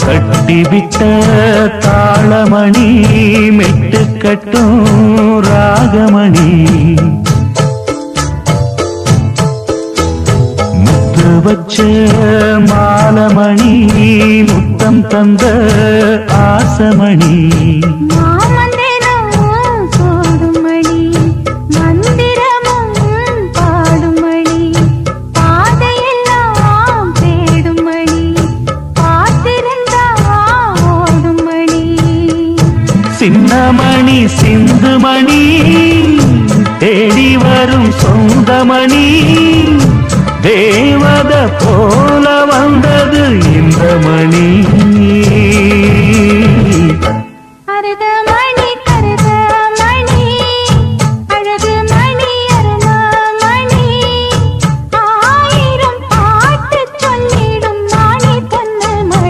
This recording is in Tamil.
கட்டிவிட்ட தாளமணி மெட்டு கட்டும் ராகமணி முத்து வச்ச மாலமணி முத்தம் தந்த ஆசமணி சின்னமணி சிந்துமணி தேடி வரும் சொந்தமணி தேவத போல வந்தது இந்த மணி